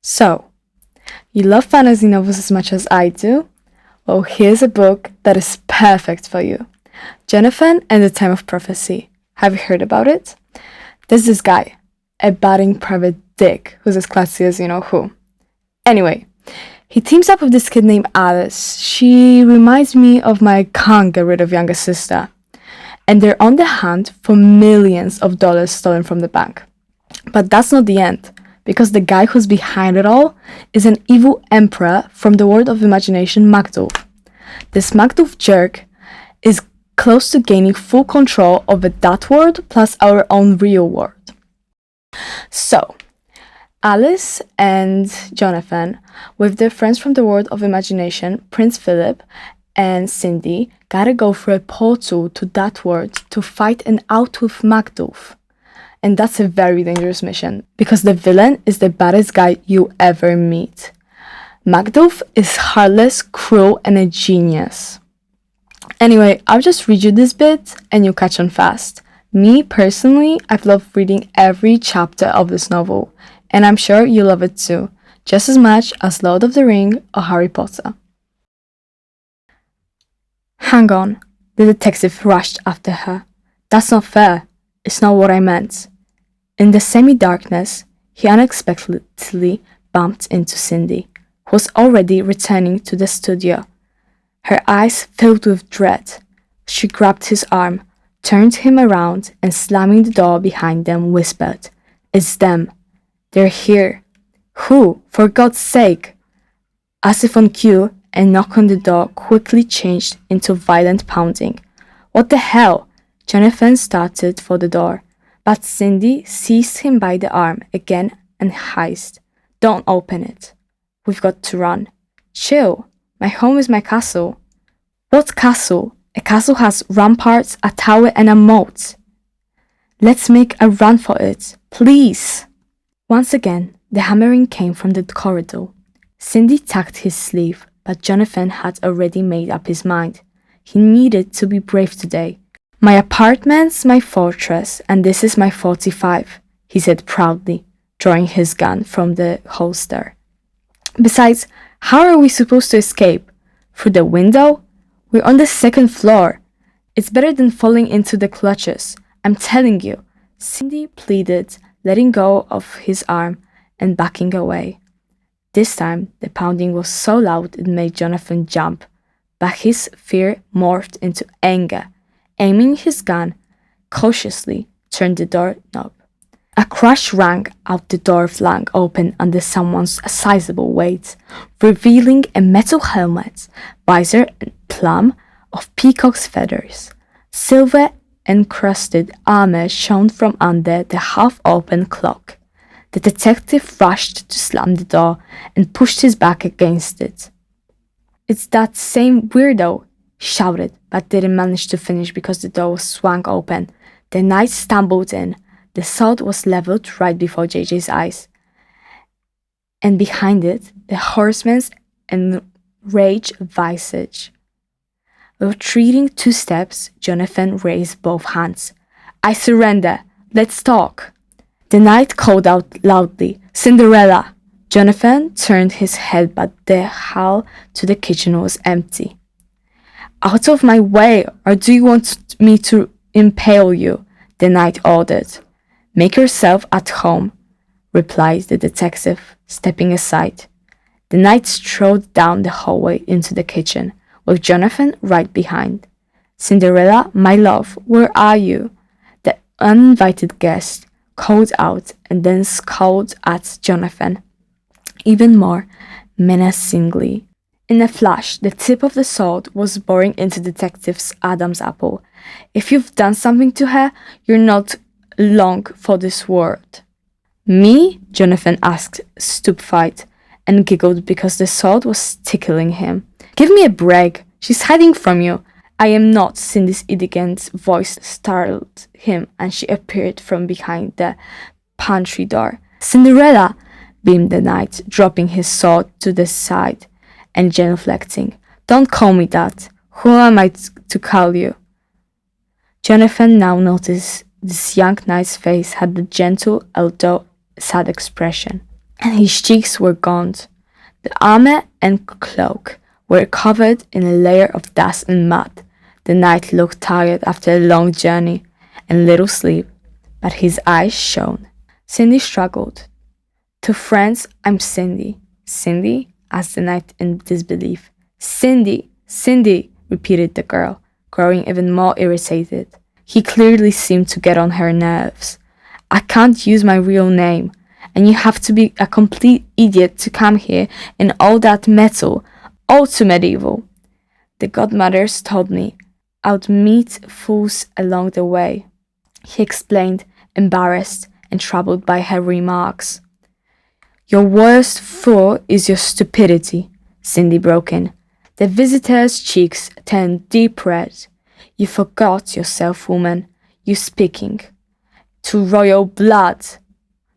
So, you love fantasy novels as much as I do? Well, here's a book that is perfect for you. Jonathan and the Time of Prophecy. Have you heard about it? There's this guy, a budding private dick, who's as classy as you know who. Anyway, he teams up with this kid named Alice. She reminds me of my can't get rid of younger sister. And they're on the hunt for millions of dollars stolen from the bank. But that's not the end, because the guy who's behind it all is an evil emperor from the world of imagination, Magdulf. This Magdulf jerk is close to gaining full control over that world plus our own real world. So, Alice and Jonathan, with their friends from the world of imagination, Prince Philip and Cindy, gotta go through a portal to that world to fight an out with Magdulf. And that's a very dangerous mission, because the villain is the baddest guy you ever meet. Magdulf is heartless, cruel, and a genius. Anyway, I'll just read you this bit and you'll catch on fast. Me, personally, I've loved reading every chapter of this novel, and I'm sure you love it too, just as much as Lord of the Ring or Harry Potter. Hang on, the detective rushed after her. That's not fair. It's not what I meant. In the semi-darkness, he unexpectedly bumped into Cindy, who was already returning to the studio. Her eyes filled with dread. She grabbed his arm, turned him around, and slamming the door behind them, whispered, "It's them. They're here." "Who? For God's sake!" As if on cue, a knock on the door quickly changed into violent pounding. "What the hell?" Jonathan started for the door, but Cindy seized him by the arm again and hissed, "Don't open it. We've got to run." "Chill. My home is my castle." "What castle? A castle has ramparts, a tower, and a moat." "Let's make a run for it, please." Once again, the hammering came from the corridor. Cindy tugged his sleeve, but Jonathan had already made up his mind. He needed to be brave today. "My apartment's my fortress, and this is my 45, he said proudly, drawing his gun from the holster. "Besides, how are we supposed to escape? Through the window? We're on the second floor. It's better than falling into the clutches. I'm telling you," Cindy pleaded, letting go of his arm and backing away. This time, the pounding was so loud it made Jonathan jump, but his fear morphed into anger. Aiming his gun, cautiously turned the doorknob. A crash rang out, the door flung open under someone's sizable weight, revealing a metal helmet, visor and plume of peacock's feathers. Silver encrusted armor shone from under the half-open cloak. The detective rushed to slam the door and pushed his back against it. "It's that same weirdo," he shouted, but didn't manage to finish because the door was swung open. The knight stumbled in. The sword was leveled right before JJ's eyes. And behind it, the horseman's enraged visage. Retreating 2 steps, Jonathan raised both hands. "I surrender. Let's talk." The knight called out loudly, "Cinderella!" Jonathan turned his head, but the hall to the kitchen was empty. "Out of my way, or do you want me to impale you?" the knight ordered. "Make yourself at home," replied the detective, stepping aside. The knight strode down the hallway into the kitchen, with Jonathan right behind. "Cinderella, my love, where are you?" the uninvited guest called out and then scowled at Jonathan, even more menacingly. In a flash, the tip of the sword was boring into the detective's Adam's apple. "If you've done something to her, you're not long for this world." "Me?" Jonathan asked, stupefied, and giggled because the sword was tickling him. "Give me a break. She's hiding from you." "I am not," Cindy's elegant voice startled him, and she appeared from behind the pantry door. "Cinderella!" beamed the knight, dropping his sword to the side and genuflecting. "Don't call me that. Who am I to call you?" Jonathan now noticed this young knight's face had the gentle, although sad expression. and his cheeks were gaunt. The armor and cloak were covered in a layer of dust and mud. The knight looked tired after a long journey and little sleep, but his eyes shone. Cindy struggled. "To friends, I'm Cindy." "Cindy?" asked the knight in disbelief. "Cindy, Cindy," repeated the girl, growing even more irritated. He clearly seemed to get on her nerves. "I can't use my real name, and you have to be a complete idiot to come here in all that metal, all too medieval. The godmothers told me I'd meet fools along the way," he explained, embarrassed and troubled by her remarks. "Your worst fool is your stupidity," Cindy broke in. The visitor's cheeks turned deep red. "You forgot yourself, woman. You speaking to royal blood."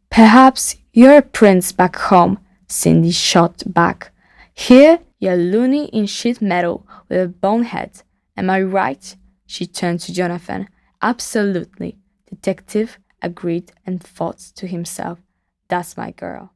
"Perhaps you're a prince back home," Cindy shot back. "Here, you're loony in sheet metal with a bonehead. Am I right?" She turned to Jonathan. "Absolutely," Detective agreed and thought to himself, "That's my girl."